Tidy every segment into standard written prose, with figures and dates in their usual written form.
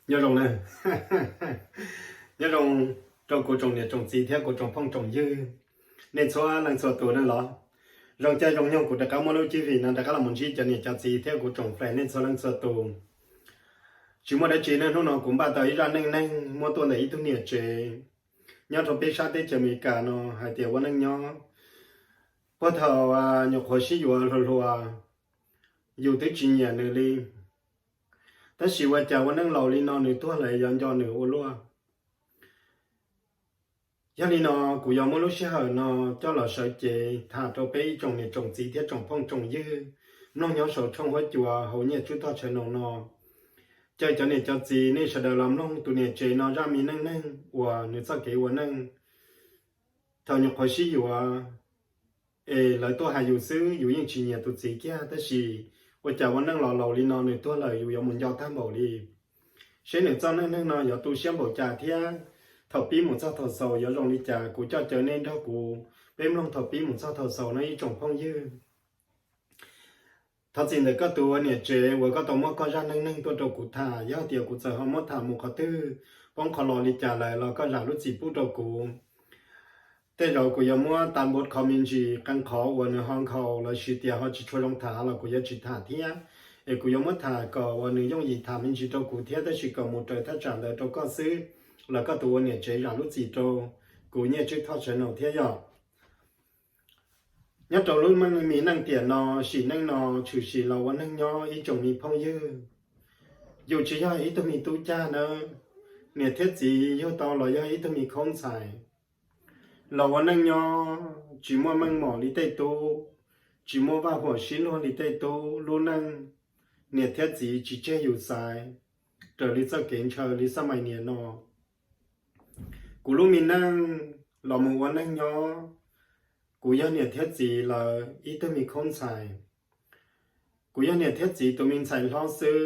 nhớ rồng này nhớ rồng trong cổ trồng này trồng gì theo cổ trồng phong trồng dư nên số lần số tuổi nên lo rồng chơi rồng nhau của đại cá mua lâu chi vì nên đại cá làm một chi cho nên cho gì theo cổ trồng phải nên số lần số tuổi chỉ muaได้chỉ nên hôm nào cũng ba tới ra nên nên mua tuần này tu nhiệt chế nhau trong bếp sát để cho mình cả nó hai tiểu quan nên nhau bắt đầu nhập khẩu sử dụng rồi dùng tới chuyện nhà nữa đi ta chỉ qua chào quan nên lầu đi nó nữa tua lại dọn cho nữa ô luôn gia đình nó cũng giống một lúc xưa nó cho là sợ chế thà cho bé trồng này trồng gì thế trồng phong trồng dư nó nhỏ sầu trong hóa chùa hầu như chúng ta chơi nó chơi cho này cho gì nên sợ làm nông tụi này chơi nó ra mi nâng nâng và nữa sao kể và nâng thầu nhập khỏi xí và lại tôi hay dùng xứ dùng những chuyện nhà tụi gì kia tới gì và chào và nâng lò lò đi nó nữa tôi là dùng một giao tham bảo đi sẽ nữa cho nên nó giờ tôi xem bảo trà thế thầu bí một sao thầu sầu giờ rong đi trà của cho trở nên đó của bên long thầu bí một sao thầu sầu nó trồng phong dư thầu gì để cóตัวเนี่ยเจว่าก็ต้องมาก็ร้านนั่งตัวตัวกูท่ายาเดียวกูจะหอมมาถามมุขตื้อป้องขอรอลิจ่าเลยเราก็ร้านรู้จีพูดตัวกูแต่เรากูยังมัวตามบทคอมเมนต์จีกันขอวันในห้องเขาเราชีเดียวเขาจะช่วยลงถาเรากูยังจีถาเทียกูยังมัวถาก็วันนึงยังยีถามันจีตัวกูเทียแต่ชีก็หมดเลยถ้าจ่าเลยตัวก็ซื้อแล้วก็ตัวเนี่ยเจร้านรู้จีตัวกูเนี่ยชื่อทอดเชนเอาเทียยอnhớ trâu luôn mang mi năng tiền nó xì năng nó trừ xì làวันnăng nhỏ ý chồng mi phong dư dù chỉ do ý tôi mi tu cha nữa nè thiết gì yêu to là do ý tôi mi không xài làวันnăng nhỏ chỉ mua mang mỏ đi tây tu chỉ mua vào火xin luôn đi tây tu luôn năng nè thiết gì chỉ chơiอยู่xài trở đi sao kiến chờ đi sao mày nè nó cú luôn mi năng là mộtวันnăng nhỏกูยังเนี่ยเทียจีละอีตัวมีคนใส่กูยังเนี่ยเทียจีตัวมีใส่ล้อซื้อ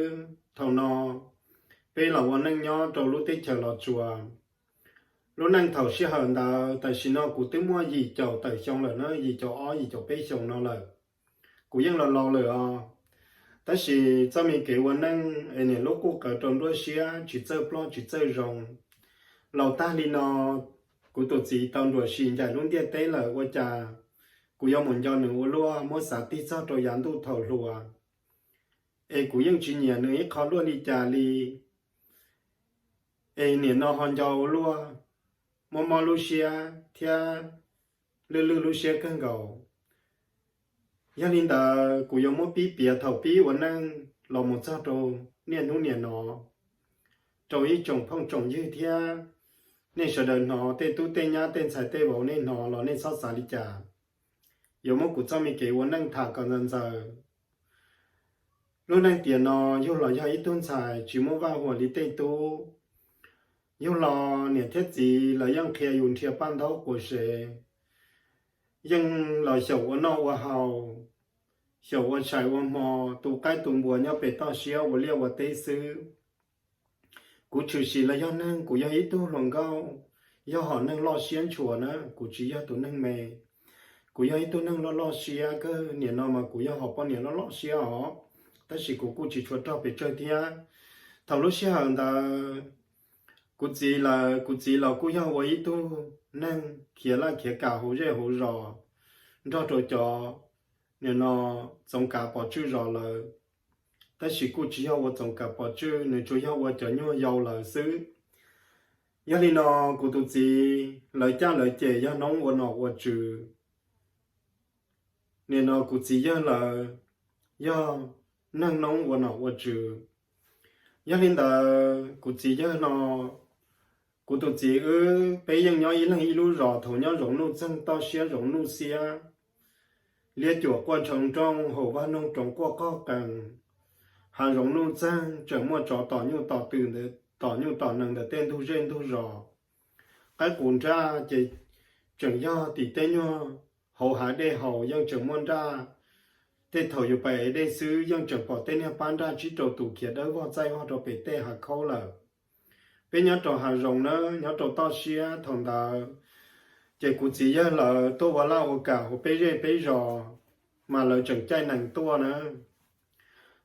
เท่านอเป็นหล่าวันนั่งย่อตัวรู้ติเฉลอจัวรู้นั่งเท่าเชื่อหันดาแต่ชินอกูตึ้งมัวยีเจ้าแต่ชงเลยเนาะยีเจ้าอ้อยีเจ้าเป้ชงนอเลยกูยังรอเลยอ่ะแต่สิจะมีเกี่ยววันนั่งไอเนี่ยลูกกูเกิดตรงด้วยเชียจีเจอปล้อจีเจอรงเราตาลีนอกูตัวจีตอนด้วยชินใจรุ่นเดียเต้เลยว่าจะกูยังมุ่งยอหนึ่งวัวมัวสาติซาตัวยันตุเท่ารัวกูยังจีเนี่ยหนึ่งเขาล้วนดีจารีเนี่ยนอฮันยาวรัวมอลูเชียเทียลือลูเชียกันเก่ายันลินดากูยังมัวปีเปียเท่าปีวันนั้นเราหมดซาโตเนี่ยนู้เนี่ยนอโจยจงพ่องจงยืดเทียnên sợ đời nó tên tu tên nhá tên sai tên bảo nên nó là nên sao xả đi chả yếu một cụ cho mình kể vấn năng thả còn dần giờ lúc năng tiền nó yêu là do ít tuân xài chỉ muốn vào hồ lý tên tu yêu là niệm thiết gì là yang kia dùng thiệp ban đầu của sẽ yang là sầu của nó và hào sầu của trái của mò tu cái tu bùa nhau bể to xíu và liêu và tê sư cụ trừ chỉ là do năng cụ do ý tu lòng cao do họ năng lo xiên chùa nữa cụ chỉ do tu năng mè cụ do ý tu năng lo xia cơ niệm nó mà cụ do họ bao niệm lo xia họ tất chỉ cụ chỉ chùa cho bị chơi tia thầu lúc xia hơn ta cụ chỉ là cụ do ý tu năng kia là kia cả hồ dễ hồ rò do trò trò niệm nó giống cả bỏ chữ rò làแต่สิกู只要我总个把住，你主要我就要有老师。要你呢，กู都知来家来姐要弄我呢我住，你呢กู只要来要能弄我呢我住，要你的กู只要呢，กู都知被人家一人一路绕头，要融入正到些融入些，列脚过程中后话弄中国高更。hàng rong nô trang chẳng mua trò tỏ nhu tỏ từ để tỏ nhu tỏ nằng để tên thu trên thu rò cái cuốn ra chỉ chẳng do thì tên nhu hậu hải đê hậu dân chẳng mua ra tên thầuอยู่ไปได้ซื้อยังchẳng bỏ tên nhà bán ra chỉ trò tủ kia đó vào tay hoa trò bị tê hạ khâu là bên nhà trò hàng rong nữa nhà trò to xía thằng ta chỉ cụ chỉ là tôi vào lao cả hồ bê rê bê rò mà lời chẳng chay nằng tua nữa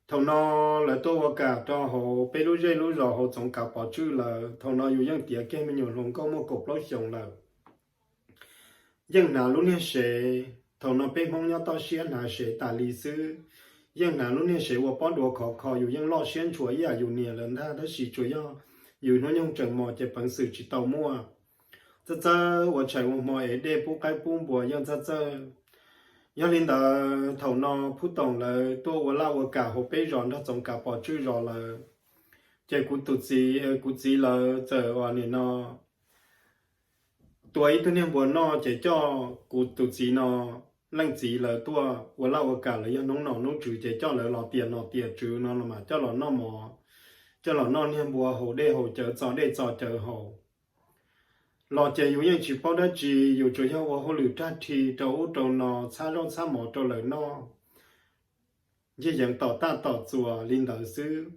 thầu nó là tôi cả cho hồ bê lú dây lú rò hồ tổng cả bỏ chữ là thầu nó dù dân tía kia mình nhiều lòng có một cục lối sống là dân nào lúc này sẽ thầu nó bê mong nhau to xuyên nào sẽ tả lý sư dân nào lúc này sẽ qua bó đồ khó dù dân lo xuyên chúa ya dù nè lần tha đó chỉ chúa ya dù nó nhung chẳng mò chạy bằng sự chỉ tàu mua这我chạy một mò ấy để bố cái bún bùa dân gia đình đã thầu nó phút tổng là tôi vừa lao vừa cả hộp bê rồi nó tổng cả bỏ chữ rồi là chạy cụ gì là giờ vào này nó tuổi tôi nên buồn nó chạy cho cụ tụt gì nó lăng gì là tôi vừa lao vừa cả là do nông trừ chạy cho là lò tiền trừ nó là mà cho là nó mò cho là nó nên bùa hồ đê hồ chợ hồ lò chạy dù như chỉ bao đó chỉ dù cho nhau hồ lửa tra thì trâu nó xa mỏ trâu lời nó như dạng tỏ chùa linh đạo sư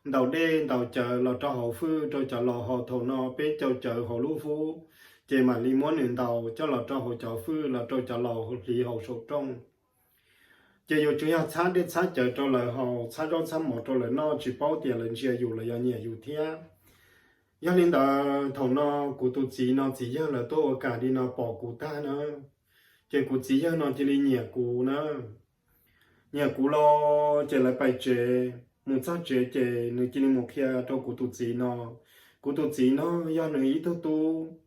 đầu đê đầu chợ lò cho hồ phư cho chợ lò hồ thổ nó bế châu chợ hồ lũ phú chỉ mà li muốn liền đầu cho lò cho hồ chợ phư là cho chợ lò hồ lì hồ sổ trong chỉ dù cho nhau xa chợ cho lời hồ xa mỏ trâu lời nó chỉ bao tiền lần chia dù là do nhẹ dù thiệt gia đình đã thầu nó cụ tụt chỉ nó chỉ giờ là tôi cả đi nó bỏ cụ ta nữa chỉ cụ chỉ giờ nó chỉ đi nhẹ cụ nữa nhẹ cụ lo chỉ lại bài chế một sao chế nữa chỉ một kia cho cụ tụt chỉ nó do nữa ý tu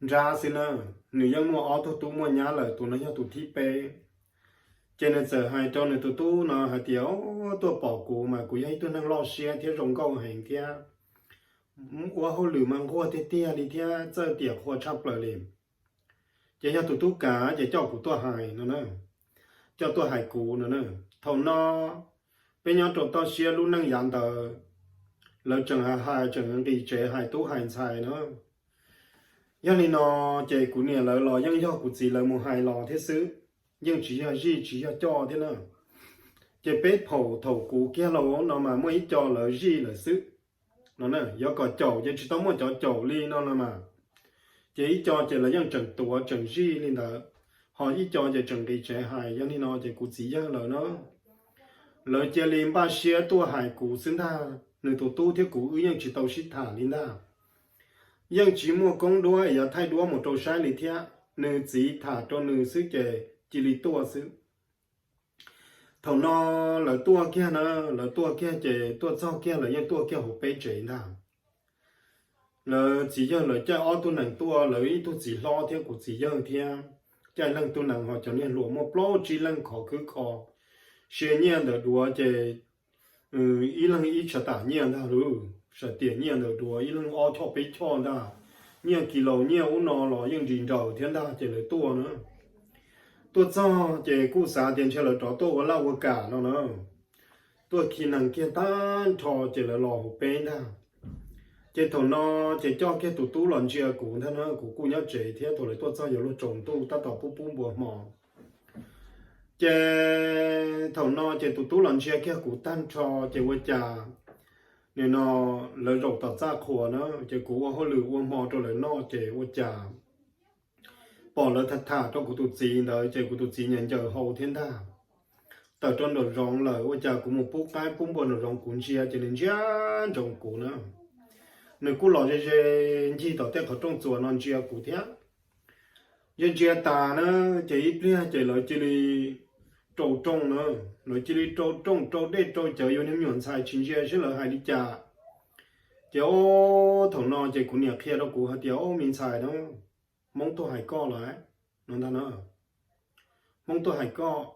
ra xin nữa nữa do mua ô tô tu mua nhà là tụi nó do tụi thi pe cho nên giờ hai cho nữa tụi tu nó hai tiểu tôi bỏ cụ mà cụ ấy tôi đang lo xe theo rong câu hành kia qua hồ lửa mang qua tia đi theo chơi tiệc hoa chắp lời liền chỉ cho tụi cá chỉ cho của tôi hài nữa cho tôi hài cũ nữa thầu nó bên nhau tụi tôi xia luôn năng dàn tờ lời chẳng hài chẳng đi chế hài tú hài xài nữa do nên nó chế của nè lời lò nhưng do của gì lời một hài lò thế xứ nhưng chỉ là gì chỉ là cho thế nữa chế bếp thầu cũ kia lò nó mà mới cho lời gì là xứ nó nè do có chậu chứ chỉ tao muốn cho chậu li nó là mà chỉ cho chỉ là những trận tua trận gì lên đó họ ít cho chỉ trận cái chế hài cho nên nó chỉ cụ chỉ giờ lời nó lời chỉ liền ba xe tua hài cụ xứng tha người tụ tu theo cụ những chỉ tàu xịt thả lên đó những chỉ mua công đua giờ thay đua một trâu sai lên theo người chỉ thả cho người xứ chỉ li tua xứ thầu nó là tua kia chỉ tua sau kia là những tua kia hộp bê chế nào là chỉ cho là cho ô tô nặng tua là ít tua chỉ lo theo của chỉ dân theo cho lần tua nặng họ cho nên lúa một lô chỉ lần khó xe nhiên được đùa chỉ ít lần ít cho tả nhiên đó rồi sợ tiền nhiên được đùa ít lần ô cho bê cho đó nhiên kilo nhiên uống nó là những gì rồi thiên đó chỉ là tua nữa tôi cho chị cụ xã tiền chơi là trò tôi là vừa cả nó nữa tôi khi năng kia tan trò chỉ là lò bên đó chị thằng nó chị cho cái tụt tú lần chia cụ thế nó cụ nhớ chị thế tôi lại tôi cho giờ lúc trồng tu ta tỏ bún bùa mò chị thằng nó chị tụt tú lần chia kia cụ tan trò chị vừa trà nên nó lợi dụng tỏ ra khổ nó chị cụ hồi lửa vừa mò rồi lại nó chị vừa trà bỏ lỡ thật thà cho cụ tụt gì đó chơi cụ tụt gì nhận chờ hậu thiên thà tờ trong đồ rong lời ôi chà cũng một phút cái cũng buồn đồ rong cuốn chia cho nên chán trong cụ nữa nếu cụ lò chơi gì tao tiếc họ trong chùa non chia cụ thế dân chia tà nữa chỉ biết chỉ lời chỉ đi trâu trông nữa lời chỉ đi trâu để trâu chờ yêu nem nhuận xài chính chia chứ lời hay đi chả chỉ ô thằng nó chỉ cụ nhạc kia đâu cụ hạt tiêu ô mình xài đâu mong tôi hay co lại nó ta nữa mong tôi hay co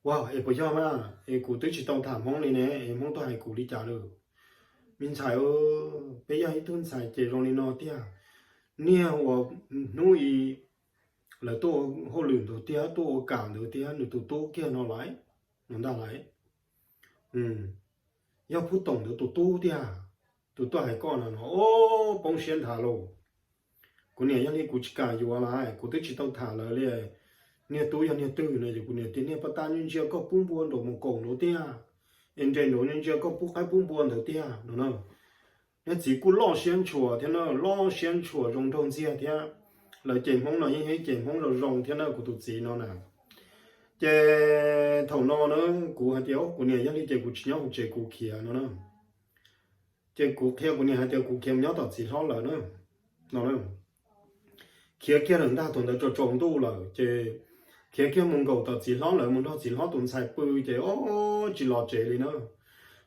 wow em bây giờ mà em cụ tới chỉ tao thảm mong này nè em mong tôi hay cụ đi trả được mình xài bây giờ ít tuần xài chỉ rồi nó tia nia và nuôi là tôi hồi lửa đầu tia tôi cảm đầu tia nữa tôi kia nó lại nó ta lại giờ phút tổng được tôi tia tôi hay co là nó ô bông sen thả lô cô này yang cụ chỉ cả yêu lại cụ tới chỉ tao thả lại liền nè tôi yang nè tư này cụ nè tiền nè bắt tan nhưng chưa có bún buồn đồ một cổng đầu tiên em trên đồ nhưng chưa có bún buồn đầu tiên đúng không nè chỉ cụ lo xem chùa thế nào lo xem chùa rong thông chia thế lời chém phong là như thế chém phong là rong thế nào cụ tụt gì nó nào chế thầu nó nữa cụ hạt tiêu cụ này giống như chế cụ chỉ nhau chế cụ kia nữa chế cụ kia cụ này hạt tiêu cụ kia nhau tao chỉ lo nữa nó nữa kia kia人大同的就中度了chế kia kia mong cầu tao chỉ lo nữa mong tao chỉ lo tuần sai bự chế chỉ lo chế đi nữa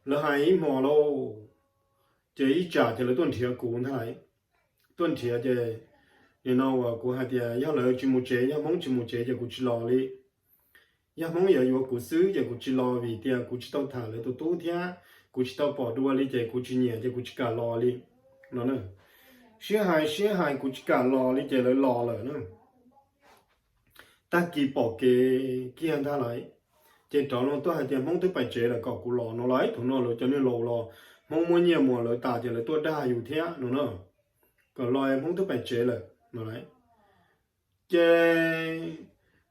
là hai mò lô chế ít trả chế là tuần thiệt cụ này tuần thiệt chế you know cụ hạt tiêu giờ là chỉ một chế giờ mong chỉ một chế chế cụ chỉ lo đi giờ mong giờ yo cụ xứ giờ cụ chỉ lo vì tiền cụ chỉ tao thả lại tụt tụt thia cụ chỉ tao bỏ đua đi giờ cụ chỉ nhẹ giờ cụ chỉ cả lo đi nó nữa xưa hai cụ chỉ cả lo đi giờ lại lo rồi nữa ta kỳ bỏ cái anh ta lại giờ trò nó tôi hay tiền mong tôi phải chế là có cụ lo nó lấy thằng nó rồi cho nên lo mong muốn nhiều mùa lại ta giờ lại tôi đaอยู่thia nó nữa còn lo em mong tôi phải chế là nó lấy chế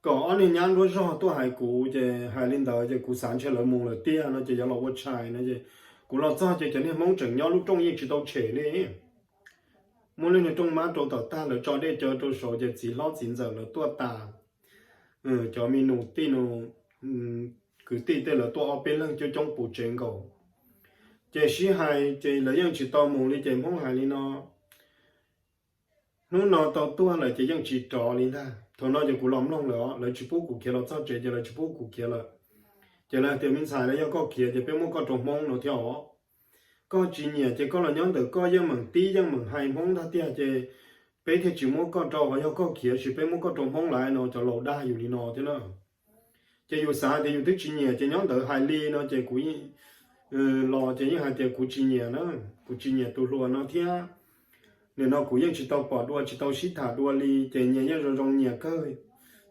có anh nhắn đối rõ tôi hay cụ chế hay lên đó chế cụ sản xuất lợi mong lợi tiền nó chế giờ là vật chạy nó chế cụ lo cho chế cho nên mong chừng nhau lúc trong những chỉ tao chế đi muốn lên trong má trâu tao ta là cho để cho trâu số chế chỉ lo chính giờ là tôi ta cho mình nụ tin nụ cứ tin đây là tôi ở bên lưng cho trong bộ chuyện cầu chế sĩ hay chế là những chỉ tao mong đi chế mong hay đi nó tao tôi là chế những chỉ trò đi ta thôi nó giờ cụ làm long rồi lấy chụp cụ kia là sao chế giờ lấy chụp cụ kia là chế là tiền mình xài là có kia chế bên mua có trồng mông nó theo có chỉ nhẹ chế có là nhóm từ có dân mừng tí dân mừng hai mông ta tiền chế bây thì chỉ mua có trâu và có kia chỉ bên mua có trồng mông lại nó cho lẩu đaอยู่đi nó thế nào chếอยู่xài thìอยู่tức chỉ nhẹ chế nhóm từ hai ly nó chế cụ lò chế những hai chế cụ chỉ nhẹ nó cụ chỉ nhẹ tụ lúa nó theo nên nó cũng chỉ tao bỏ đua chỉ tao xí thả đua li để nhẹ nhẹ rồi rong nhẹ cơ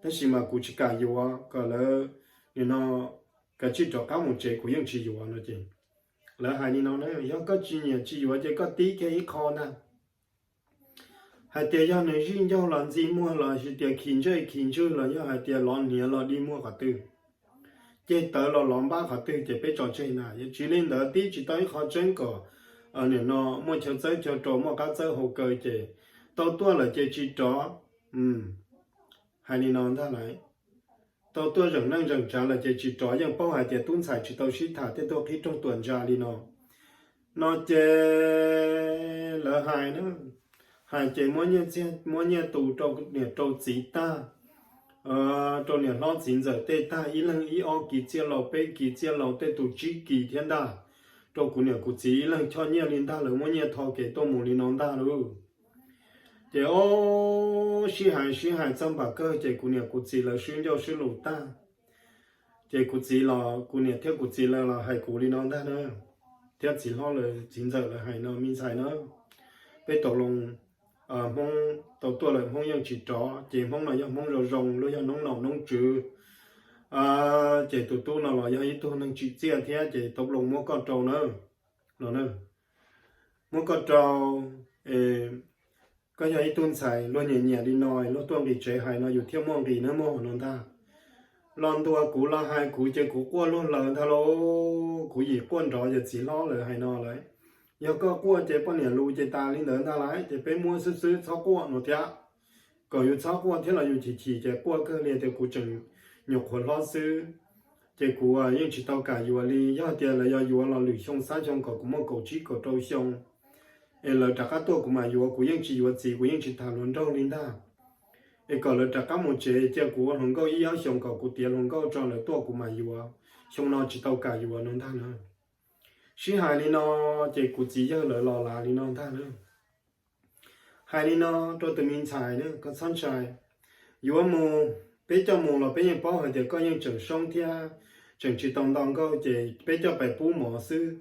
thế thì mà cũng chỉ cả yêu à cả là nên nó cái chỉ cho các một chế cũng chỉ yêu nó chứ là hai nên nó nói yêu có chỉ nhẹ chỉ yêu chỉ có tí cái khó nè hai tiền yêu này riêng yêu làm gì mua là chỉ tiền kinh chơi là yêu hai tiền lon nhẹ là đi mua cả tư chế tớ là lon ba cả tư chế bé trò chơi này chỉ lên đó tí chỉ tới khó chân cỏ nên nó mua cho chơi cho trò mua cá chơi hồ cười chế tao tua là chế chỉ trò hai nên nó thế này tao tua rằng năng rằng trả là chế chỉ trò nhưng bao hai tiền tuôn xài chỉ tao xí thả thế tao khi trong tuần ra đi nó chế là hai nữa hai chế mua nhẹ tụ trong nè trâu chỉ ta trong nè lo chính giờ tê ta ý lần ý o kỳ chia lầu bê kỳ chia lầu tê tụ chỉ kỳ thiên đa trong cụ nè cụ chỉ lần cho nhẹ linh ta rồi mua nhẹ thò cái tô mù linh non ta luôn chế ô xí hải trong bà cơ chế cụ nè cụ chỉ là xuyên giao xuyên lục ta chế cụ chỉ là cụ nè theo cụ chỉ là hải cụ linh non ta nữa theo chỉ lo là chính giờ là hải nó minh xài nữa bây tổ lồng mong tàu tua là mong yang chỉ trò chỉ mong là yang mong rồi rồng rồi yang nông nông trừ chỉ tụi tu nào là yang ít tu nông chỉ chia thế chỉ tàu lồng mua con trâu nữa mua con trâu có yang ít tu xài luôn nhẹ nhẹ đi nói luôn tuông đi chế hay nóอยู่เที่ยวมองดีนะมองนั่นta lon tua cú la hai cú chơi cú qua luôn là thà lô cú gì quan trò giờ chỉ lo rồi hay nó lấy giờ có qua chế bao nhiêu lúa chế ta lên đến ta lại chế bé mua sứ cháu qua nó thia còn yêu cháu qua thế là yêu chỉ chế qua cơ liền chế cú chừng nhục hồn lo sứ chế cú nhưng chỉ tao cả yêu li giờ tiền là yêu là lười xong sáng xong có cũng mua cầu chỉ có trâu xong là trả các tổ cũng mà yêu cú nhưng chỉ yêu gì cú nhưng chỉ thằng luôn trâu lên ta còn là trả các một chế cú không có ý áo xong có cú tiền không có cho là tổ cũng mà yêu xong nó chỉ tao cả yêu nó ta nữa xí hai đi nó chỉ cụ chỉ cho lợi lò là đi nó ta nữa hai đi nó cho tụi mình xài nữa có sẵn xài dù mù bây giờ mù là bây giờ bao giờ có những trường sông thia trường chỉ đồng có chỉ bây giờ phải bù mỏ sư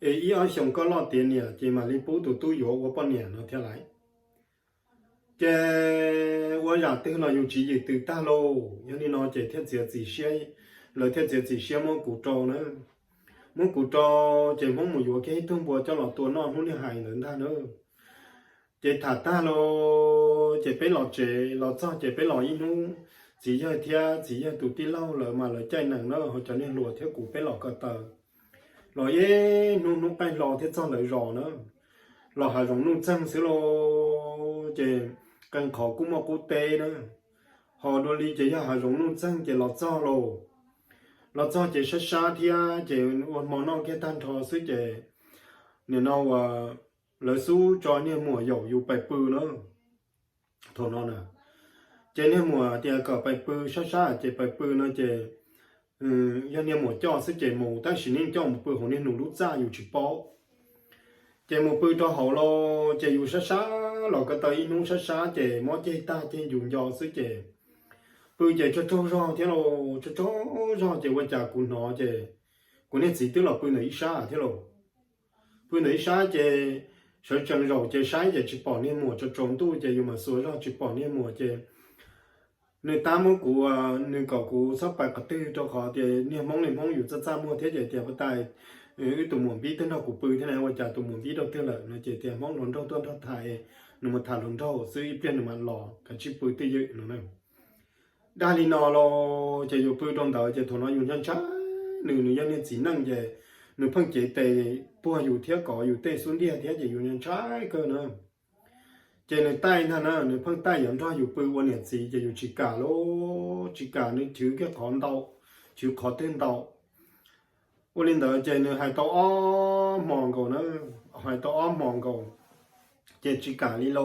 ý ở xong có lo tiền nè chỉ mà đi bù tụi tôi yếu của bao nhiêu nó theo lại chỉ tôi giả tư là dùng chỉ gì từ ta lô cho nên nó chỉ theo chỉ xe lời theo chỉ xe món cụ trâu nữa muốn cụ cho chỉ muốn một vụ cái thông bùa cho lọ tua non muốn đi hài nữa ta nữa chỉ thả ta lo chỉ bé lọ chỉ lọ cho chỉ bé lọ in nu chỉ cho thia chỉ cho tụi ti lâu lỡ mà lỡ chạy nặng nó họ cho nên lùa theo cụ bé lọ cờ tờ lọ ye nu bay lọ theo cho lỡ rò nữa lọ hà rồng nu trăng xíu lo chỉ cần khó cũng mà cụ tê nữa họ đôi li chỉ họ rong nút chân chỉ lọt cho lọt cho chỉ sát sát thì chỉ món non cái tan thò xứ chỉ nên nó lợi số cho nên mùa dầu dù bài bự nữa thôi nó nè chỉ nên mùa thì có bài bự sát sát chỉ bài bự nó chỉ do nên mùa cho xứ chỉ mùa ta chỉ nên cho một bự họ nên nụ lút ra dù chỉ bỏ chỉ một bự cho họ lo chỉ dù sát sát lọ cái tay nung sát sát chỉ món chỉ ta chỉ dùng giò xứ chỉ bự chỉ cho rau thế lo cho rau chỉ quan trọng của nó chỉ của nên chỉ tức là bự này sát thế lo bữa nay sáng chị sợ chân rồi chị sáng chị bỏ niệm mùa cho trống tu chị dùng mà số rồi chị bỏ niệm mùa chị người ta muốn của người cậu của sắp bài cắt tư cho họ thì niệm mongอยู่จะmua thế chị bắt tay tụi muốn biết thế nào của bự thế nàyว่าtụi muốn biết đâu thế là nó chị thì mong luôn đâu tuân theo thầy nó mà thả luôn đâuซื้อเป็นมันหล่อกับชิบbự tư dự nó này đa li nó lo chị dùng bự trong đầu chị thằng nó dùng chân trái nửa nhân nên chỉ năng chị nửa phân chị tề bùaอยู่เที่ยวก่ออยู่เตะสุนเดียเที่ยวจะอยู่ในtrái cơ nữa chịในใต้นั่นนะในเพิ่งใต้อย่างที่อยู่ปืนวันเนี่ยสีจะอยู่ชิกาโลชิกานี่ถือแค่ขอนเตาถือขอเต้นเตาวันนี้เดี๋ยวchịในหายเตาอ้อมองก่อนนะหายเตาอ้อมองก่อนchịชิกาลีโล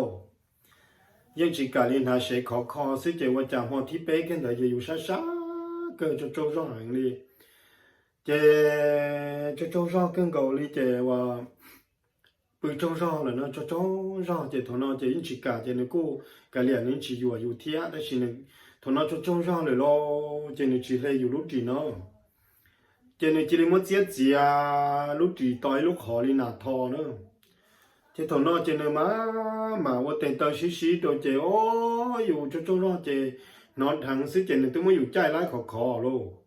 ยังชิกาลีหาเสกขอซื้อchịว่าจะหอที่เป๊กกันเดี๋ยวจะอยู่ช้าๆเกิดจะโจรหางเลยcho rau cân cầu đi chị và bự cho rau là nó cho rau chị thằng nó chị chỉ cả chị nó cô cả liền nên chỉอยู่เที่ยแต่chị nó thằng nó cho rauเลยlo chị nó chỉ lấyอยู่lúc chị nó chị nó chỉ lấy mất chết gì lúc chị tối lúc họ đi nạt thò nữa chị thằng nó chị nó màว่าแต่ตอนxí rồi chịอยู่cho rau chị nó thằng xí chị nó tôi mớiอยู่ใจร้ายขอluôn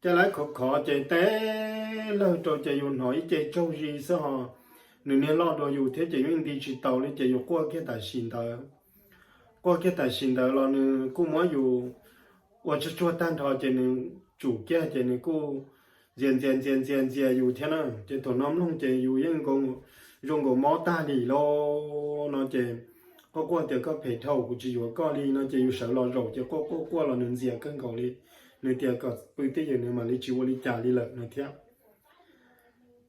จะไล่ขอเจเต้เลิกตัวจะอยู่หน่อยเจโจรีซะฮะหนึ่งเนี่ยรอดอยู่เทจะยิ่งดิจิตอลเลยจะอยู่กว่าแค่แต่สินเดียวกว่าแค่แต่สินเดียวเราเนี่ยกูมาอยู่ว่าจะช่วยตั้งทอจะเนี่ยจู่แก่จะเนี่ยกูเจียอยู่เท่านั้นจะตัวน้ำลงจะอยู่ยังกงรงกมอตาดีโลเนาะจะก็กว่าเดี๋ยวก็เพจเท่ากูจะอยู่ก็ลีเนาะจะอยู่เสาเราโรจะก็กว่าเราหนึ่งเสียกันเกาหลีnơi tiệt có bự tí giờ nữa mà lấy chiu lấy trà lấy lợn nơi thiệt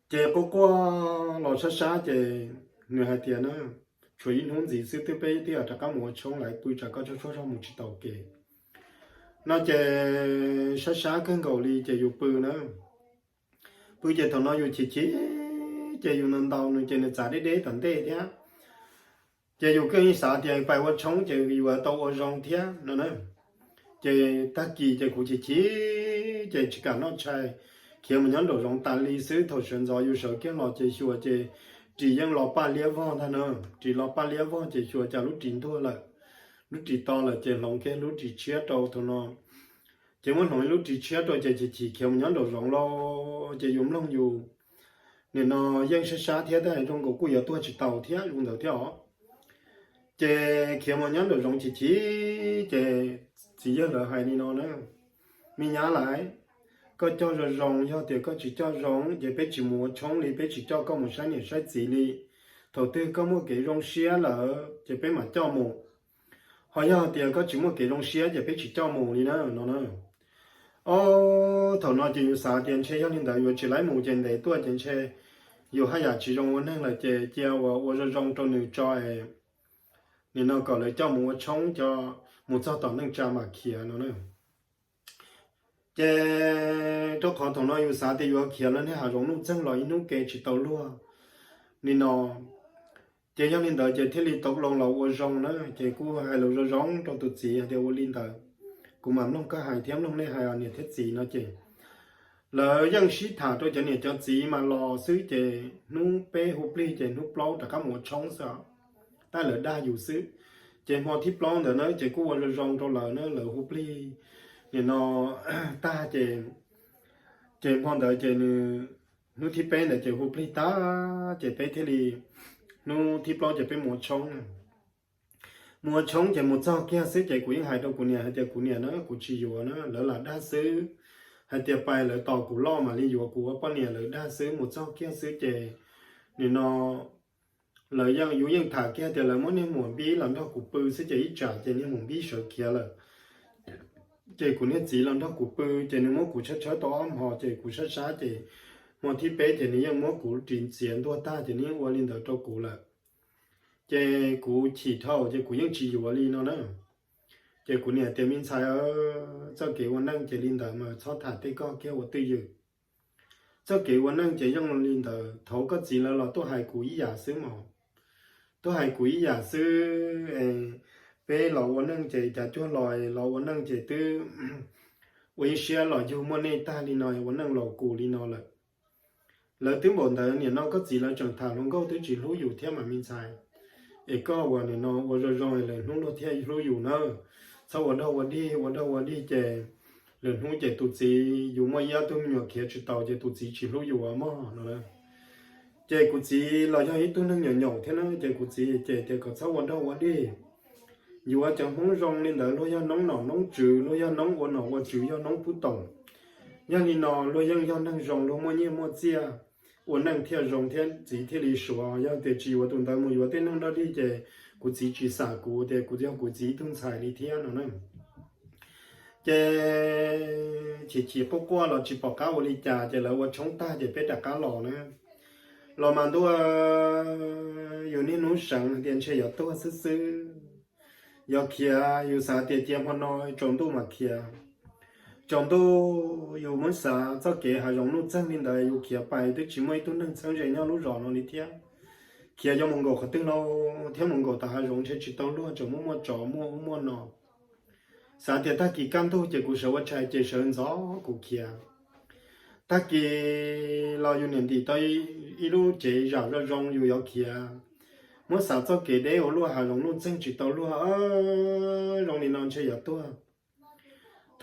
chè có qua lò sát chè người hai tiệt nữa chuối in hôn gì xứ tới bây thì ở các mùa trông lại bự chả có cho một chiếc tàu kề nó chè sát cân cầu đi chè yêu bự nữa bự chè thằng nó yêu chỉ chè yêu nằm đầu nữa chè nó trả để tận tê thiệt chè yêu cái xã thì phải qua trông chè yêu ở tàu ở rong thiệt nữa chị ta kỳ chị cũng chỉ cả nó chạy khi mà nhắn đồ rong tan lý sư thầu chuyển gió yêu sợ cái lò chị xua chị chỉ những lò ba lia vong thôi nữa chỉ lò ba lia vong chị xua chả lúc chín thôi là lúc chỉ to là chị lòng cái lúc chỉ chia đầu thôi nó chị muốn nói lúc chỉ chia đầu chị chỉ khi mà nhắn đồ rong lo chị dùng lòng dù nên nó dân sát thế đấy trong cổ cùi ở tôi chỉ tàu thế dùng đầu theo chị khi mà nhắn đồ rong chị chỉ nhớ là hai đi nó nữa mình nhớ lại có cho rồi rong cho thì có chỉ cho rong để bé chỉ mua chống đi bé chỉ cho có một sáng nhiều sáng gì đi đầu tư có một cái rong xía là để bé mà cho mua họ giờ thì có chỉ một cái rong xía để bé chỉ cho mua đi nữa nó nữa thầu nó chỉ xả tiền chơi hiện tại vừa chỉ lấy một tiền để tôi tiền chơi vừa hai giờ chỉ rong vấn đề là chơi chơi và rồi rong cho người cho nên nó gọi là cho mua chống cho một số tàu nâng cha mà kia nó nữa, cái chỗ họ thằng nó yêu sao thì yêu kia nó nên họ rong nút chân lại nút kê chỉ tàu lúa, nên nó cái giống như đời cái thiết bị tàu lông lầu ở rong nữa, cái cú hai lầu rồi rong trong tụt gì thì ở linh đời, cú mà nó có hai thêm nó nên hai anh thiết gì nó chỉ, lỡ dân sĩ thả tôi cho nên cho gì mà lò xứ cái nút bé hộp ly cái nút plau đã có một chống sao, ta lỡ đa dù xứ chị họ tiếp long rồi nó chị cũng là rong trong lời nó là hút ly thì nó ta chị họ đợi chị nó tiếp bên để chị hút ly ta chị bé thế thì nó tiếp long chị bé mua trống chị một sao kia xứ chị cũng hai đâu của nhà hai chị của nhà nó của chị vừa nó lỡ là đa xứ hai chị bay lỡ tàu của lo mà đi vừa của bao nhiêu lỡ đa xứ một sao kia xứ chị thì nó lời dân dụ dân thả kia thì là món nên muốn bí làm cho cụ bự sẽ chỉ trả cho nên muốn bí sợ kia là chế của nét chỉ lần đó của bự chế nếu mua của chất chớ to âm họ chế của chất xá chế mộtที่bé chế nếu mua của trình diễn đua ta chế nếu qua lên đầu cho của là chế của chỉ thâu chế của những chỉ dụ lên nó nữa chế của nét tiền mình xài ở cho cáiวันนั้นchế lên đầu mà cho thả tới có kia của tư dự cho cáiวันนั้นchế用lên đầu thấu có chỉ là tôi hay của ý giả xứ mà tôi hay của ý giả xứ bé lòวันนั้นchế trả cho lòi lòวันนั้นchế tư vậy xe lò dù mua này ta đi nóiวันนั้นlò cụ đi nói là tiếng bồn thờ này nó có gì là chẳng thà luôn có tới chỉ lúa dù theo mà mình xài ấy cóวันnày nóวันrồi là nó theo lúa dù nó sauวันđâu đi chè lần hôm chè tụt gì dù mà giá tôi nhỏ kia chỉ tàu chè tụt gì chỉ lúa dù à mà nó chè cụt gì là cho ít tôi nó nhỏ nhỏ thế nó chè cụt gì chè còn sauวันđâu đi dù ở trong không rong nên là lúa nóng nọ nóng trừ lúa nóngวันnọวันtrừ nóng phú tổng yang ni nọ lúa yang nóng rong lúa mà nhiều mà chia我能贴容天自贴里说，要得只我懂得么？有的弄到的这，估计去啥股的，估计估计动财里天了呢。这chỉ不过了，只报告我里家，这了我从大这别大家老呢，老蛮多有那种省电车要多试试，要去啊，有啥的电话呢，中途嘛去啊。trong đó yêu muốn xả cho kẻ hà rong lúc chân lên đời yêu kia bài tới chỉ mấy tôi nâng sang rồi nhau lúc rõ nó đi theo kia cho mong cầu khát nó theo mong cầu ta hà rong chỉ tao luôn cho mua trò mua nọ xả thì ta kỳ cam thôi chỉ cuộc sống chạy chỉ sơn gió của kia ta kỳ lo yêu niệm thì tôi ilu chỉ rõ ra rong yêu kia muốn xả cho kẻ đấy ở luôn hà rong lúc chân chỉ tao luôn rong đi non chơi ở tôi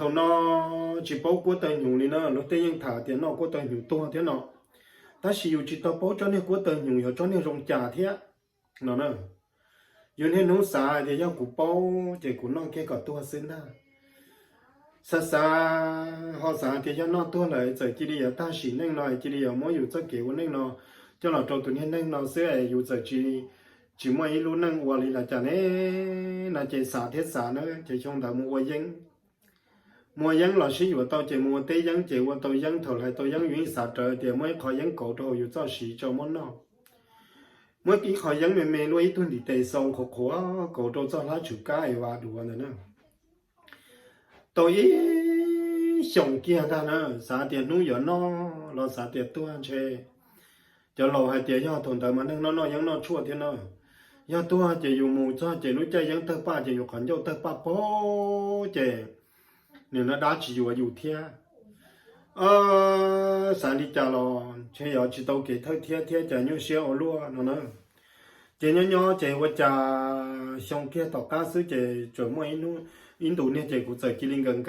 thầu nó chỉ bảo của tờ nhung này nó tây yên thả tiền nó của tờ nhung to thế nó ta sử dụng chỉ tao bảo cho nên của tờ nhung hiểu cho nên rong trả thế nó nè yêu nên nó xả thì giao của bảo chỉ của nó cái cả to xin ta xa họ xả thì cho nó to lại rồi chỉ đi ta chỉ nên nói chỉ đi mỗi yêu cho kiểu nên nó cho nó trong tụi nên nó sẽ yêu giờ chỉ mỗi lúc năng qua là chả nên là chỉ xả thế xả nữa chỉ trong đó mua dân mua dân là sử dụng tàu chỉ mua tây dân chỉ qua tàu dân thầu lại tàu dân nguyên sản trợ thì mới khỏi dân cổ đồ dùng cho sử cho món nào mới cái khỏi dân mình nuôi tuần thì tây sông khổ cổ đồ cho lá chủ cái và đủ nữa tàu ý sống kia ta nữa sản tiền nuôi giờ nó là sản tiền tuần chơi cho lâu hay tiền cho thằng ta mà nó dân nó chua thế nó do tuần chỉ dùng mù cho chỉ nuôi chơi dân tơ ba chỉ dùng khoản dâu tơ ba bó chỉ nếu nó đã chỉอยู่thiên sáng đi chả lo chơi ở chỉ tàu cái thời thiên chả như xe ở luôn nó chỉ nhỏ chỉ qua chả xong kia tàu cá sứ chỉ chuẩn mấy nó in đồ này chỉ cũng chỉ kia gần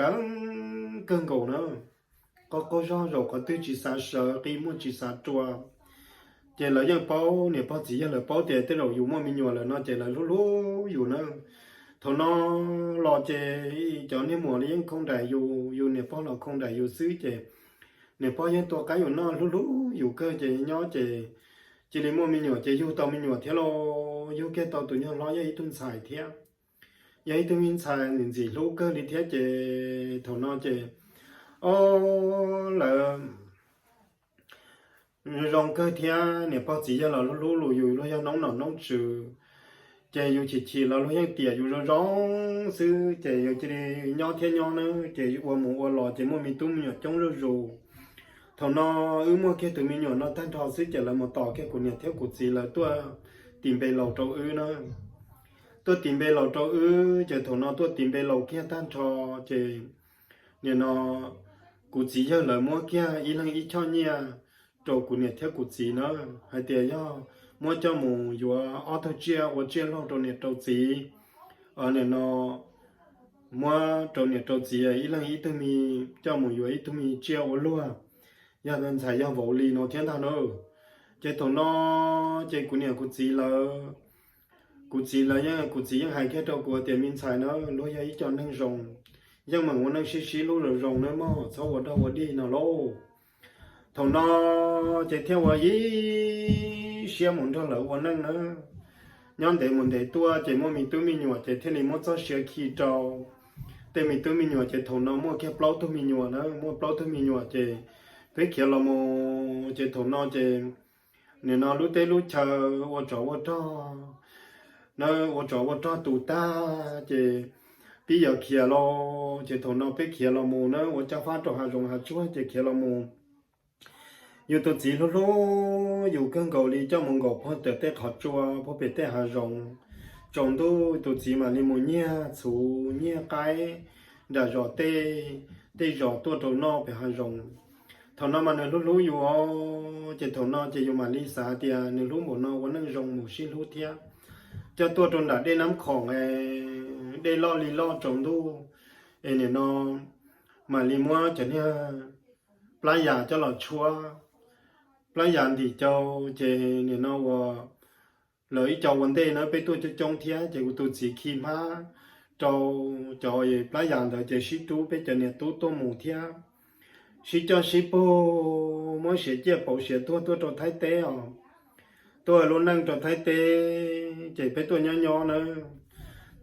cân cầu nữa có rồi có tư chỉ sa sợ cái muốn chỉ sa chua chỉ là những bao nếu bao chỉ là bao tiền tới rồi dùng mà mình nhiều là nó chỉ là lú dùng nữa thằng nó lo chè cho nên mùa này không đại dù nè bao là không đại dù xứ chè nè bao nhữngตัวcái nó lú dù cơ chè nhỏ chè chỉ để mua mình nhỏ chè dù tàu mình nhỏ thế lo dù cái tàu tụi nhỏ lo vậy tuần xài thế vậy tuần mình xài nên gì lú cơ đi thế chè thằng nó chè là rong cơ thế nè bao chỉ là lú dù nó nóng trừ chạy dù chỉ là nó hiện tiền dù nó rong sư chạy dù chỉ nhỏ thiên nhỏ nữa chạy dù mua lò chạy mua mì tôm nhỏ trong rồi thằng nó mua cái từ mì nhỏ nó tan thọ sư chạy là một tỏ cái của nhà theo của gì là tôi tìm bề lầu trâu nữa tôi tìm bề lầu trâu chạy thằng nó tôi tìm bề lầu kia tan thọ chạy nhà nó của gì giờ là mua kia ý là ý cho nhà trâu của nhà theo của gì nữa hay tiền do mua cho mù vừa ô tô chia và chia lâu trong nhiệt độ gì ở này nó mua trong nhiệt độ gì ấy là ít mi cho mù vừa ít mi chia ở luôn giờ nên xài giờ vô li nó thiên thà nữa cái thằng nó cái của nhà của gì là nhá của gì hai cái đầu của tiền mình xài nó lối ấy cho nên rồng nhưng mà muốn nó xí luôn rồi rồng nữa mà sau ở đâu ở đi nào lâu thằng nó chạy theo ở ý xe muốn cho lỡ quan năng nữa nhóm để muốn để tua chạy mua mình tôi mình nhỏ chạy theo này muốn cho xe khi trâu tên mình tôi mình nhỏ chế thầu nó mua cái plau tôi mình nhỏ nó mua plau tôi mình nhỏ chế với kia là mua chế thầu nó chế nên nó lúc tết lúc chờ ô cho nó ô cho tụ ta chế bây giờ kia lo chế thầu nó với kia là mua nó ô cho phát cho hà rong hà chúa chế kia là muaอยู่ตัวจีโลอยู่กันเกาหลีเจ้ามึงก็พอแต่แต่ขอจัวพอเป็นแต่หารงจงตัวจีมาลิมูเนียสูเนียไกเดี๋ยวจอเตจอตัวตัวนอกไปหารงทอนมันรู้อยู่อ๋อจะทอนจะอยู่มาลิสาเดียนึรู้หมดนอวันนั้นรงหมูชิรู้เทียเจ้าตัวตนดัดได้น้ำของได้ล่อลีล่อจงดูเนี่ยนอมาลิมัวจะเนี่ยปลายยาจะหลอดชัวปลายยาที่เจ้าเจเนี่ยน้ว่าเลยเจ้าวันเดนะไปตัวจะจงเทียเจ้าตัวสีขีมาเจ้าปลายยาเดี๋ยวจะชิตูไปจะเนี่ยตัวหมูเทียชิเจ้าชิปูมั่วเสียเจ็บปวดเสียตัวไทยเตะตัวลุนนั่งตัวไทยเตะเจ็บไปตัวย่อๆนะ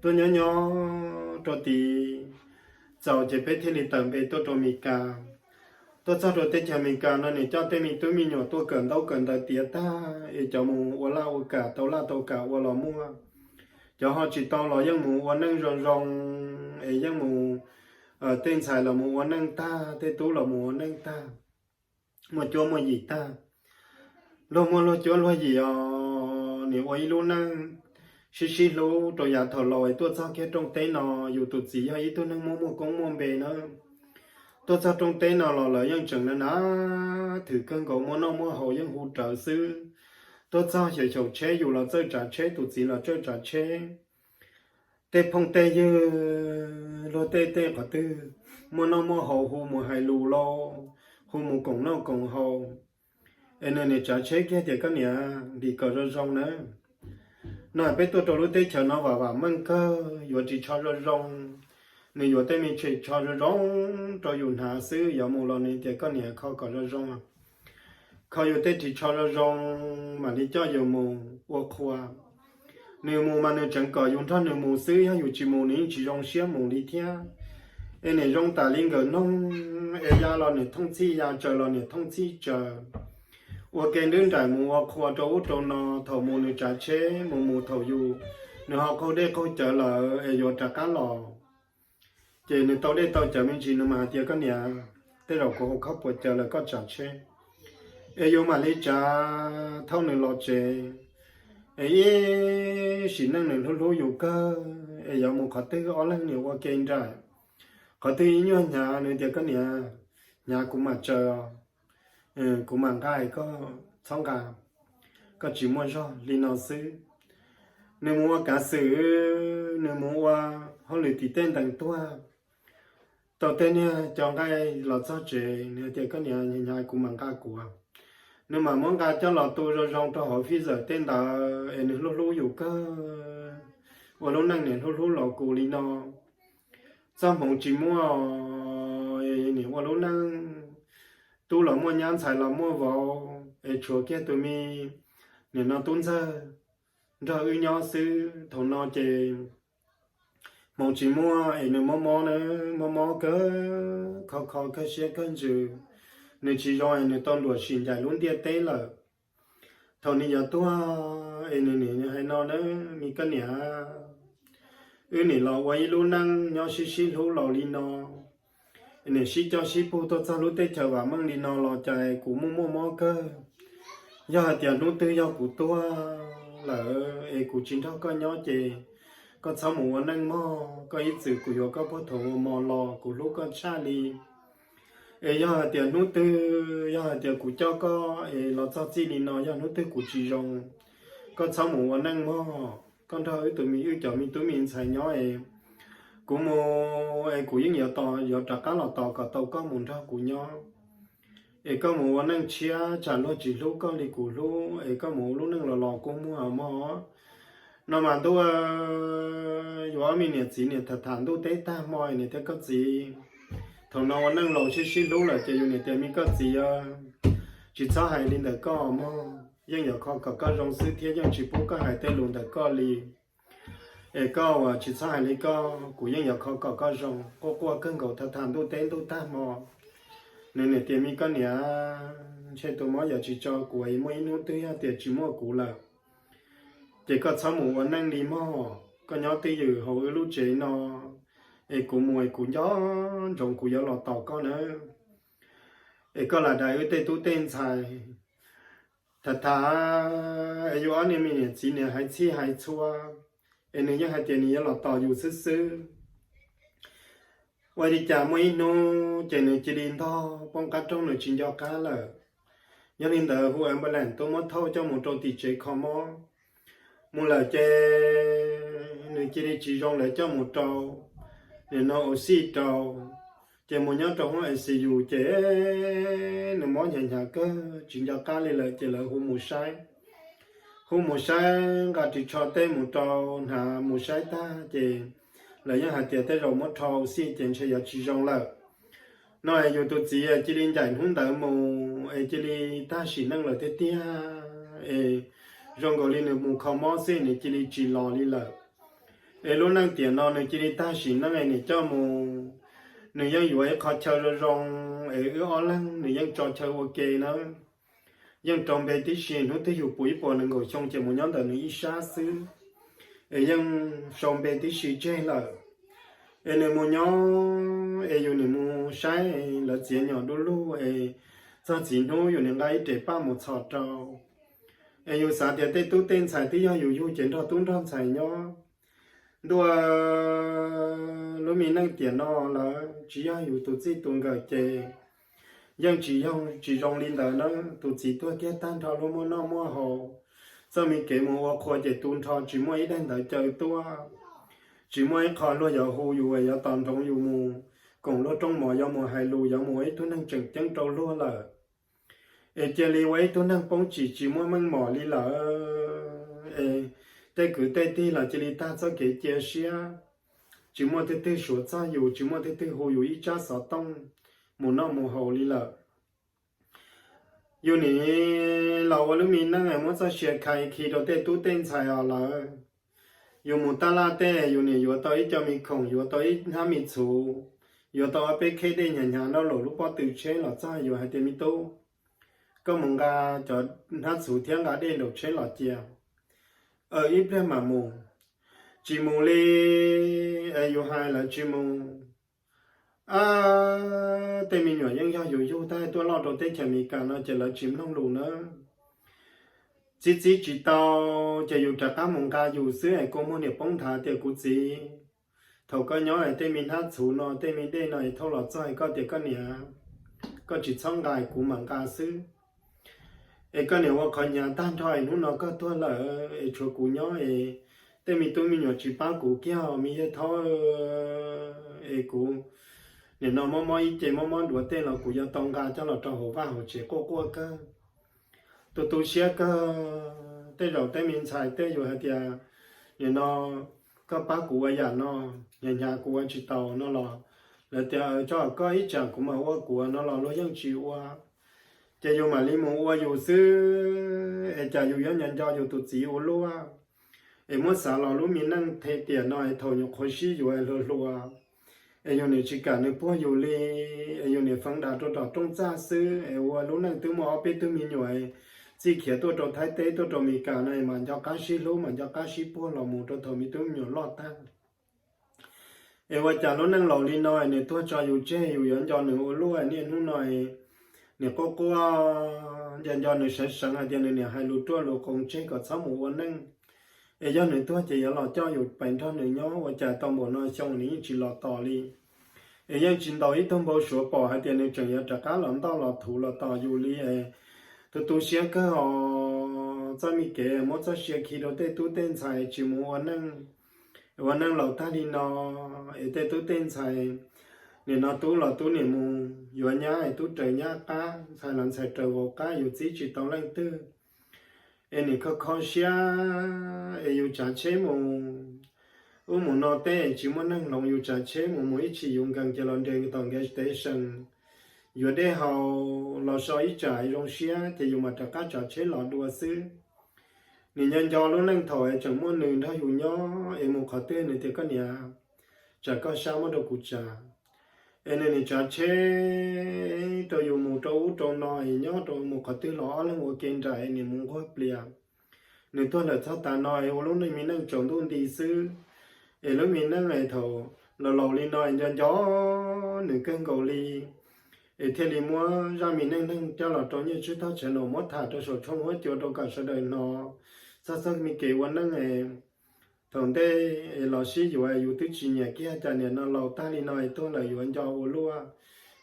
ตัวย่อๆตัวตีเจ้าเจ็บไปที่นี่เติมไปตัวมีกาตัวเจ้าตัวเตจามิกานั่นเนี่ยเจ้าเตมีตัวมีหยอตัวเกินเต้าเกินแต่เตียตาเจ้ามูวัวลาวัวกาเต้าลาเต้ากาวัวหล่อมัวเจ้าหอจิตตองหล่อยังมูวันนั่งรองยังมูเต้นสายหล่อมูวันนั่งตาเตตู้หล่อมูวันนั่งตามัวจัวมัวหยีตาโลมัวโลจัวโลหยีเนี่ยวัยรุ่นนั่งชิโลตัวยาถอดลอยตัวเจ้าแค่ตรงเต้นอยู่ตุจีไอ้ตัวนั่งมัวกงมัวเบนะตัวจะตรงเต้นเราเลยยังจังนะถือกันก็มัวน้องมัวเขายังหูเจอซื้อตัวจะเฉยๆเชยอยู่เราเจอจ่าเชยตุจีเราเจอจ่าเชยเตะพงเตยเยอะเราเตะก็ตื้อมัวน้องมัวเขาหูมัวไฮลูโลหูมัวกงน้องกงเขาเนี่ยจ่าเชยแค่เด็กก็เนี่ยดีก็ร้องนะหน่อยไปตัวรู้เตะเฉยน้องว่ามันก็อยู่ที่ชอบร้องนี่อยู่แต่มีเฉยชอร้องตัวอยู่หาซื้ออย่ามูลนี่เด็กก็เนี่ยเขาก็ร้องเขาอยู่แต่ที่ชอร้องมาที่เจ้าอยู่มูวัวควาเนี่ยมูมันเนี่ยจังก็อยู่ท่านเนี่ยมูซื้อให้อยู่จีมูนี่จีร้องเสียมูนี่เทียเนี่ยร้องตาลิงก็น้องยาเราเนี่ยท่องที่ยาเจอเราเนี่ยท่องที่เจอวัวเกณฑ์เดินใจมูวัวควาตัวนอเท่ามูเนี่ยจ่าเช่มูเท่าอยู่เนี่ยเขาได้เขาเจอเลยอยู่จากการหล่อเจนตัวได้ตัวจะไม่ชินมาเดียวก็เนี่ยแต่เราก็เขาปวดเจอแล้วก็จัดเช่โยมาเลยจ้าเท่าหนึ่งรอเจสินั่งหนึ่งรู้อยู่ก็ยามูขอตื้ออะไรเนี่ยว่าเก่งได้ขอตื้อย้อนยาเนี่ยเดียวก็เนี่ยยากูมาเจอกูมาง่ายก็ช่องการก็จีมัวชอบลีนอซื้อเนื้อมัวกาซื้อเนื้อมัวเขาเลยติดเต้นแต่งตัวตัวเต้นเนี่ยจองได้เราชอบเจเนี่ยเด็กก็เนี่ยยายกูมันกล้ากลัวเนื้อมันกาเจ้าเราตัวเราตัวหอยฟิเซอร์เต้นแต่เนื้อรู้อยู่ก็ว่ารู้นั่งเนี่ยรู้เรากูลีนอซ้ำผงจีมัวเนี่ยว่ารู้นั่งตัวเรามัวยันใส่เรามัววอชัวแก่ตัวมีเนี่ยนอตุ้นซะเราอุ้ยยอซื้อถอนนอเจมองจีมัวหนึ่งมอนะมอก็เขาแค่เสียกันจูในจีรอยในตอนหลวงสินใจล้วนเดียเต้เลยเท่านี้อย่าตัวเนี่ยให้นอนนะมีกันเนี่ยเนี่ยเราไว้รู้นั่งยอชิรู้เราลีนอเนี่ยชิจอชิปูตัวจะรู้เตจว่ามั่งลีนอเราใจกูมัวมอก็ย่าเดี๋ยวนู้ตื้อยากูตัวlà cụ chính thức có nhớ chị có sáu mùa năng mò có ít sự của yo có bố thổ mò lò của lúc có cha li giờ tiền nút tư giờ tiền của cho có là cho chi li nó giờ nút tư của chị rong có sáu mùa năng mò con thôi tụi mình cho mình tụi mình xài nhớ của mò của những nhiều to giờ trả cá là to cả tàu có muốn ra của nhớ có mùa năng chia trả lo chỉ lúc có đi của lúc có mùa lúc năng là lò cũng mua ở mò nó mà tôi giờ mình nhiệt gì nhiệt thật thản tôi tế ta mồi nhiệt thế có gì thằng nào năng lò xí lúc là chỉ dùng nhiệt thế mình có gì chỉ cho hai linh được có mò nhưng giờ có rong sư thiên nhưng chỉ bố có hai tên luôn được có li có chỉ sai lấy có của dân giàu có rong có qua cơn cầu thật thàn tu tên tu ta mò nên là tiền mi con nhà trên tụi nó giờ chỉ cho của ấy mấy nút tới tiền chỉ mua cũ là chỉ có sáu mùa năng đi mò có nhớ tới giờ hầu lúc chế nó của mùi của gió trồng của gió lọt tàu có nữa có là đại ở tây tu tên xài thật thà ở chỗ này mình chỉ này hay chi hay chua nên những hai tiền này lọt tàu dù sứ sứ vậy thì chả mấy nó chỉ này chỉ đến thôi bông cá trong này chỉ cho cá là cho nên đỡ của em bây giờ tôi mới thâu cho một trâu tỷ chế không mò một là chế này chỉ đi chỉ rong lại cho một trâu để nó oxy trâu chế một nhóm trâu họ sử dụng chế nó món nhà nhà cơ chỉ cho cá lên là chế là hôm một sai gà chỉ cho tên một trâu hà một sai ta chế là những hạt tiền tới rồi mất trâu xí tiền sẽ giờ chỉ rong lại nói dù tôi chỉ đi giải không đỡ mù chỉ đi ta chỉ năng là thế tia rong gọi lên mù không mò xí này chỉ lò đi là lúc năng tiền nó này chỉ đi ta chỉ năng này cho mù người dân dù ấy khó chơi rồi rong ở lăng người dân cho chơi ok nó dân trong bề tí xin nó thấy dù bụi bò nó ngồi trong chỉ một nhóm đời người xa xứ dân trong bề tí xin chơi là nên một nhóm dù này một sai là chỉ nhỏ đôi lúc cho chỉ nó dù này ngay để ba một sọt trâu dù xã thì tây tu tên xài tí do dù chuyện đó tuôn trong xài nhau đua lúc mình năng tiền nó là chỉ dù tụi chỉ tuôn gửi chè nhưng chỉ dùng linh đời nó tụi chỉ tôi cái tan thọ lúc mua hồ sau mình kể một khoa chè tuôn thọ chỉ mua ít đang đợi chờ tôi chỉ mua ít khó lo giờ hồ dù vậy giờ toàn trong dù mù còn lo trong mùa giờ mùa hai lù giờ mùa ấy tôi năng chừng chân trâu luôn là chè li ấy tôi năng bông chỉ mua măng mỏ li là tây cứ tây ti là chỉ ta cho cái chia sẻ chỉ mua tây số cha dù chỉ mua tây hồ dù ít cha sáu tông một năm một hồ đi là dù này lâu lúc mình năng ngày muốn cho sẻ khai khi đầu tây tu tên xài là dù một ta la tây dù này dù tôi cho mình không dù tôi ham mình chủ dù tôi bé khi đây nhà nó lỗ lúc bao từ chế là cha dù hai tiền mình tu có một ga cho hát chủ thiên ga đây lỗ chế là chia ít lên mà mù chỉ mù li dù hai là chỉ mù tại mình nhỏ dân do dù tay tôi lo đầu tết chả mình cả nó chỉ là chìm nông lù nữa chỉ tao chỉ dù trả cá mông cá dù xứ ai cũng muốn được bông thả tiền của chị thầu có nhỏ ai tại mình hát chủ nó tại mình đây này thâu lọt cho ai có tiền có nhà có chỉ xong gài của mảng cá xứ có nếu mà còn nhà tan thôi nó có tôi là chỗ của nhỏ tại mình tôi mình nhỏ chỉ ba của kia mình thôi của nếu nó mò ít mò đuổi tên là của dân tông ga cho là cho hồ va hồ chế cô cơ tôi xé cơ tên rồi tên mình xài tên rồi hay tiệt nếu nó có ba của nhà nó nhà của chị tàu nó là tiệt cho có ít chẳng của mà hoa của nó là lối dân chịu hoa chỉ dù mà đi mua hoa dù xứ chỉ dù dân nhận cho dù tụt chỉ ô lúa muốn xả lò lúc mình năng thay tiền nói thầu nhục khối xí dù lúa yêu này chỉ cả nơi phố yêu li yêu này phăng đà cho đỏ trong gia sư yêu lúc này tôi mua bé tôi mình nhồi chỉ kia tôi cho thái tế tôi cho mình cả này mà cho cá xí lú mà cho cá xí phố là một cho thầu mình tôi nhồi lót ta yêu chả lúc năng lò li nói này tôi cho yêu chơi yêu dẫn cho nữa lúa này lúc này này cô dẫn cho nữa sẽ sang hai tiền này hai lúa tua lúa cùng chơi có sáu mùa năng do nữa tôi chỉ là cho dù bản thân nữa nhớ và trả toàn bộ nói xong này chỉ là tỏ li nhưng chính đầu ít thông báo số bỏ hai tiền này chẳng nhớ trả cá lẫn tao là thủ là tỏ dù li tôi sẽ cơ họ cho mi kể một số sẽ khi đầu tiên tôi tên xài chỉ muốn năng lẩu ta đi nó để tôi tên xài nên nó tôi là tôi niệm mù vừa nhá tôi trời nhá cá xài lần xài trời vào cá dù chỉ tao lên tư này có khó xia yêu trả chế một nó té chỉ muốn năng lòng yêu trả chế một mỗi chỉ dùng gần cho lần đến tàu gas station vừa để họ lò soi trả dùng xia thì dùng mà trả cá trả chế lò đua xứ nị nhân do lúc nâng thổi chẳng muốn nương thay hữu nhỏ em một khó tên nị thì có nhà chả có sao mà đâu cụ chả em nên chả chế tôi dùng một trâu trâu nói nhỏ trâu một khó tên lõ lên một kiện trái nị muốn khó bìa nị tôi là sao ta nói lúc này mình nâng trồng tuôn đi sư em lúc mình nâng ngày thầu là lầu li nói nhân gió nị cơn cầu li thế thì mua ra mình nâng cho là trâu như chứ tao sẽ nổ mất thả cho số trong hết chỗ đâu cả sẽ đời nó sao sao mình kểวันนั้นไงthường thế lò xíอยู่อยู่tức chỉ nhà kia cho nên nó lò ta đi nói tôi làอยู่anh cho ô lúa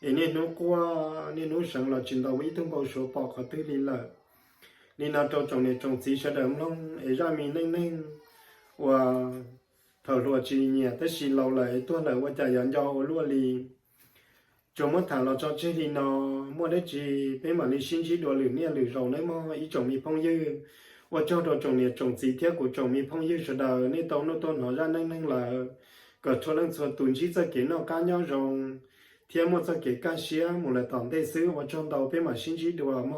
nên nó qua nên nó sang là chuyển đầu mấy thông báo số bỏ khỏi tư đi là nên nó trồng này trồng gì sẽ đỡ không ra mình nâng và thở lúa chỉ nhà tới xí lâu lại tôi là qua chạy anh cho ô lúa li trồng mất thả lò cho chơi thì nó mua đấy chỉ bên mà đi xin chỉ đùa lửa nè lửa rầu đấy mà ý trồng mi phong dư và cho đồ trồng này trồng gì thế của trồng mi phong dư rồi đời nên tao nó tôi nói ra nâng là cỡ cho nên số tuần chỉ cho cái nó cá nhau rồng thêm một cho cái cá xía một là tạm tây xứ và trong đầu bên mà xin chỉ đùa mà